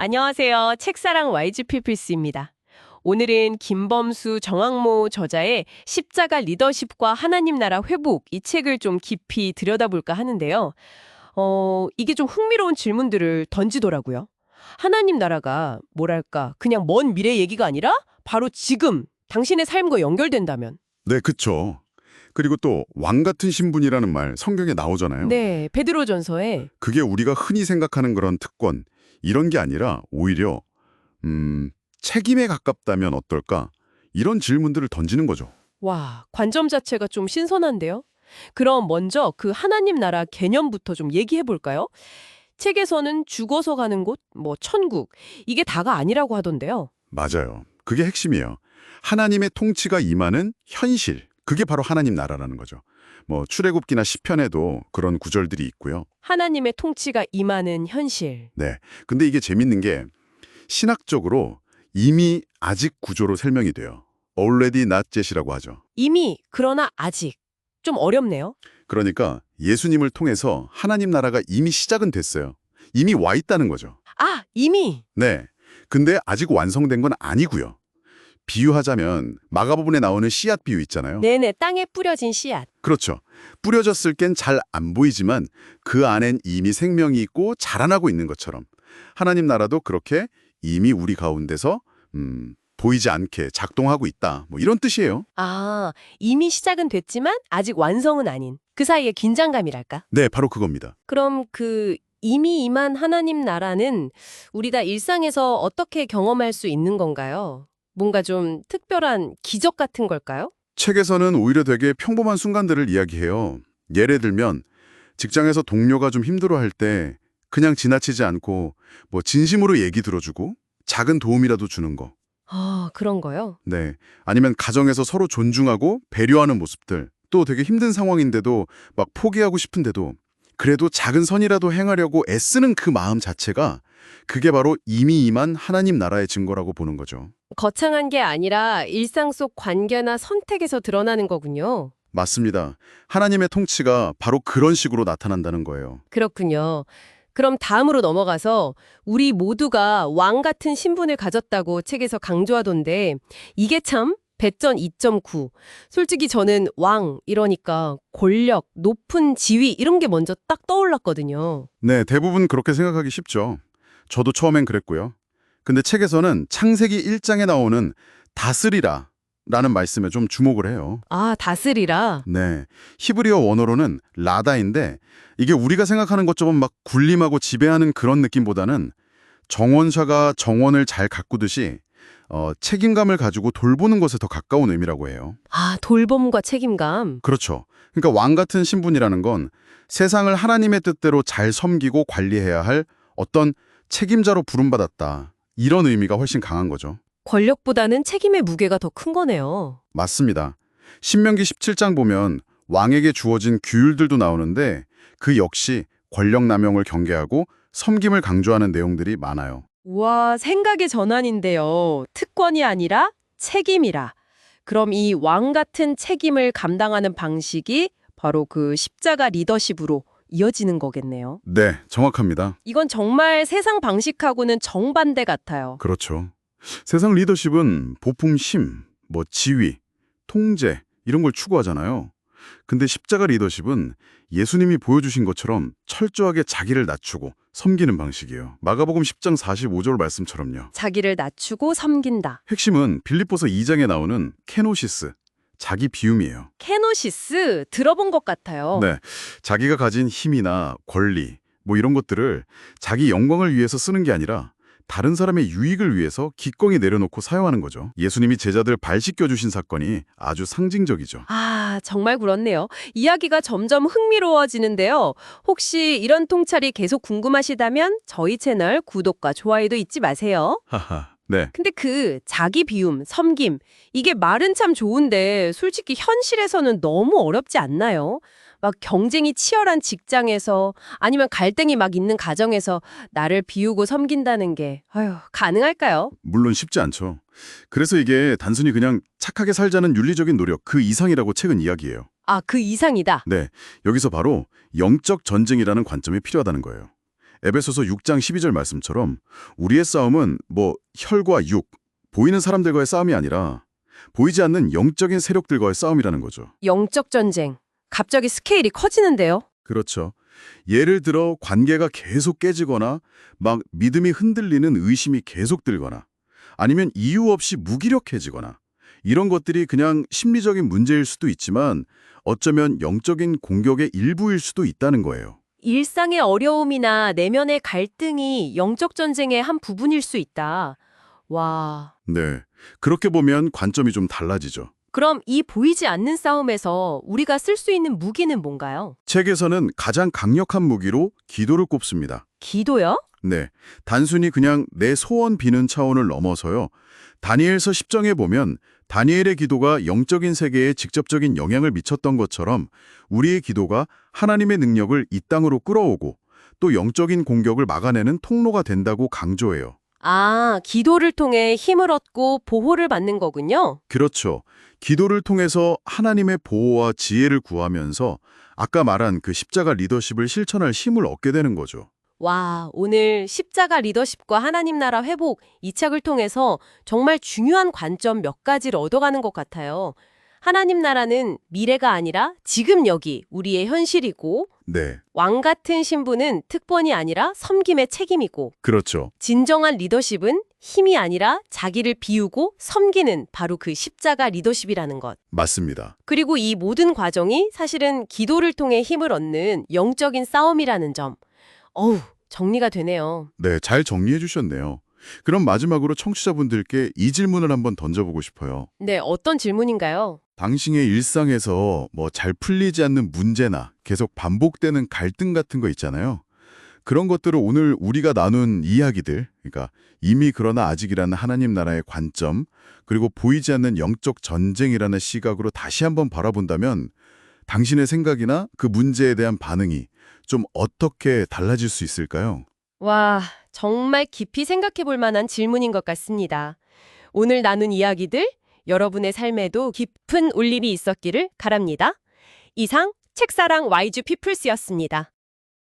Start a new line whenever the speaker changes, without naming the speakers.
안녕하세요. 책사랑 YG 피플스입니다. 오늘은 김범수, 정학모 저자의 십자가 리더십과 하나님 나라 회복 이 책을 좀 깊이 들여다볼까 하는데요. 이게 좀 흥미로운 질문들을 던지더라고요. 하나님 나라가 뭐랄까 그냥 먼 미래 얘기가 아니라 바로 지금 당신의 삶과 연결된다면.
네, 그쵸. 그리고 또 왕 같은 신분이라는 말 성경에 나오잖아요.
네, 베드로전서에
그게 우리가 흔히 생각하는 그런 특권, 이런 게 아니라 오히려 책임에 가깝다면 어떨까? 이런 질문들을 던지는 거죠.
와, 관점 자체가 좀 신선한데요. 그럼 먼저 그 하나님 나라 개념부터 좀 얘기해 볼까요? 책에서는 죽어서 가는 곳, 천국, 이게 다가 아니라고 하던데요.
맞아요. 그게 핵심이에요. 하나님의 통치가 임하는 현실, 그게 바로 하나님 나라라는 거죠. 출애굽기나 시편에도 그런 구절들이 있고요.
하나님의 통치가 임하는 현실.
네. 근데 이게 재밌는 게 신학적으로 이미 아직 구조로 설명이 돼요. already not yet이라고 하죠.
이미, 그러나 아직. 좀 어렵네요.
그러니까 예수님을 통해서 하나님 나라가 이미 시작은 됐어요. 이미 와 있다는 거죠.
아, 이미!
네. 근데 아직 완성된 건 아니고요. 비유하자면 마가복음에 나오는 씨앗 비유 있잖아요.
네네, 땅에 뿌려진 씨앗.
그렇죠. 뿌려졌을 땐 잘 안 보이지만 그 안엔 이미 생명이 있고 자라나고 있는 것처럼 하나님 나라도 그렇게 이미 우리 가운데서 보이지 않게 작동하고 있다. 이런 뜻이에요.
아, 이미 시작은 됐지만 아직 완성은 아닌. 그 사이의 긴장감이랄까?
네, 바로 그겁니다.
그럼 그 이미 임한 하나님 나라는 우리가 일상에서 어떻게 경험할 수 있는 건가요? 뭔가 좀 특별한 기적 같은 걸까요?
책에서는 오히려 되게 평범한 순간들을 이야기해요. 예를 들면 직장에서 동료가 좀 힘들어할 때 그냥 지나치지 않고 진심으로 얘기 들어주고 작은 도움이라도 주는 거.
아, 그런 거요?
네. 아니면 가정에서 서로 존중하고 배려하는 모습들. 또 되게 힘든 상황인데도 막 포기하고 싶은데도 그래도 작은 선이라도 행하려고 애쓰는 그 마음 자체가 그게 바로 이미 임한 하나님 나라의 증거라고 보는 거죠.
거창한 게 아니라 일상 속 관계나 선택에서 드러나는 거군요.
맞습니다. 하나님의 통치가 바로 그런 식으로 나타난다는 거예요.
그렇군요. 그럼 다음으로 넘어가서 우리 모두가 왕 같은 신분을 가졌다고 책에서 강조하던데 이게 참 배전 2.9. 솔직히 저는 왕 이러니까 권력, 높은 지위 이런 게 먼저 딱 떠올랐거든요.
네, 대부분 그렇게 생각하기 쉽죠. 저도 처음엔 그랬고요. 근데 책에서는 창세기 1장에 나오는 다스리라 라는 말씀에 좀 주목을 해요.
아, 다스리라.
네, 히브리어 원어로는 라다인데 이게 우리가 생각하는 것처럼 막 군림하고 지배하는 그런 느낌보다는 정원사가 정원을 잘 가꾸듯이 책임감을 가지고 돌보는 것에 더 가까운 의미라고 해요.
아, 돌봄과 책임감.
그렇죠. 그러니까 왕 같은 신분이라는 건 세상을 하나님의 뜻대로 잘 섬기고 관리해야 할 어떤 책임자로 부름받았다. 이런 의미가 훨씬 강한 거죠.
권력보다는 책임의 무게가 더 큰 거네요.
맞습니다. 신명기 17장 보면 왕에게 주어진 규율들도 나오는데 그 역시 권력 남용을 경계하고 섬김을 강조하는 내용들이 많아요.
와, 생각의 전환인데요. 특권이 아니라 책임이라. 그럼 이 왕 같은 책임을 감당하는 방식이 바로 그 십자가 리더십으로 이어지는 거겠네요.
네, 정확합니다.
이건 정말 세상 방식하고는 정반대 같아요.
그렇죠. 세상 리더십은 보품심, 지위, 통제 이런 걸 추구하잖아요. 근데 십자가 리더십은 예수님이 보여주신 것처럼 철저하게 자기를 낮추고 섬기는 방식이에요. 마가복음 10장 45절 말씀처럼요.
자기를 낮추고 섬긴다.
핵심은 빌립보서 2장에 나오는 케노시스, 자기 비움이에요.
케노시스 들어본 것 같아요.
네, 자기가 가진 힘이나 권리, 이런 것들을 자기 영광을 위해서 쓰는 게 아니라 다른 사람의 유익을 위해서 기꺼이 내려놓고 사용하는 거죠. 예수님이 제자들 발 씻겨주신 사건이 아주 상징적이죠.
아, 정말 그렇네요. 이야기가 점점 흥미로워지는데요. 혹시 이런 통찰이 계속 궁금하시다면 저희 채널 구독과 좋아요도 잊지 마세요.
하하, 네.
근데 그 자기 비움, 섬김, 이게 말은 참 좋은데 솔직히 현실에서는 너무 어렵지 않나요? 막 경쟁이 치열한 직장에서 아니면 갈등이 막 있는 가정에서 나를 비우고 섬긴다는 게 가능할까요?
물론 쉽지 않죠. 그래서 이게 단순히 그냥 착하게 살자는 윤리적인 노력 그 이상이라고 책은 이야기해요.
아, 그 이상이다.
네, 여기서 바로 영적 전쟁이라는 관점이 필요하다는 거예요. 에베소서 6장 12절 말씀처럼 우리의 싸움은 혈과 육, 보이는 사람들과의 싸움이 아니라 보이지 않는 영적인 세력들과의 싸움이라는 거죠.
영적 전쟁. 갑자기 스케일이 커지는데요.
그렇죠. 예를 들어 관계가 계속 깨지거나 막 믿음이 흔들리는 의심이 계속 들거나 아니면 이유 없이 무기력해지거나 이런 것들이 그냥 심리적인 문제일 수도 있지만 어쩌면 영적인 공격의 일부일 수도 있다는 거예요.
일상의 어려움이나 내면의 갈등이 영적 전쟁의 한 부분일 수 있다. 와.
네. 그렇게 보면 관점이 좀 달라지죠.
그럼 이 보이지 않는 싸움에서 우리가 쓸 수 있는 무기는 뭔가요?
책에서는 가장 강력한 무기로 기도를 꼽습니다.
기도요?
네. 단순히 그냥 내 소원 비는 차원을 넘어서요. 다니엘서 10장에 보면 다니엘의 기도가 영적인 세계에 직접적인 영향을 미쳤던 것처럼 우리의 기도가 하나님의 능력을 이 땅으로 끌어오고 또 영적인 공격을 막아내는 통로가 된다고 강조해요.
아, 기도를 통해 힘을 얻고 보호를 받는 거군요.
그렇죠. 기도를 통해서 하나님의 보호와 지혜를 구하면서 아까 말한 그 십자가 리더십을 실천할 힘을 얻게 되는 거죠.
와, 오늘 십자가 리더십과 하나님 나라 회복 이 책을 통해서 정말 중요한 관점 몇 가지를 얻어가는 것 같아요. 하나님 나라는 미래가 아니라 지금 여기 우리의 현실이고
네,
왕 같은 신분은 특권이 아니라 섬김의 책임이고
그렇죠.
진정한 리더십은 힘이 아니라 자기를 비우고 섬기는 바로 그 십자가 리더십이라는 것.
맞습니다.
그리고 이 모든 과정이 사실은 기도를 통해 힘을 얻는 영적인 싸움이라는 점. 어우, 정리가 되네요.
네, 잘 정리해 주셨네요. 그럼 마지막으로 청취자분들께 이 질문을 한번 던져보고 싶어요.
네, 어떤 질문인가요?
당신의 일상에서 잘 풀리지 않는 문제나 계속 반복되는 갈등 같은 거 있잖아요. 그런 것들을 오늘 우리가 나눈 이야기들, 그러니까 이미 그러나 아직이라는 하나님 나라의 관점, 그리고 보이지 않는 영적 전쟁이라는 시각으로 다시 한번 바라본다면 당신의 생각이나 그 문제에 대한 반응이 좀 어떻게 달라질 수 있을까요?
와, 정말 깊이 생각해 볼 만한 질문인 것 같습니다. 오늘 나눈 이야기들, 여러분의 삶에도 깊은 울림이 있었기를 바랍니다. 이상 책사랑 YG 피플스였습니다.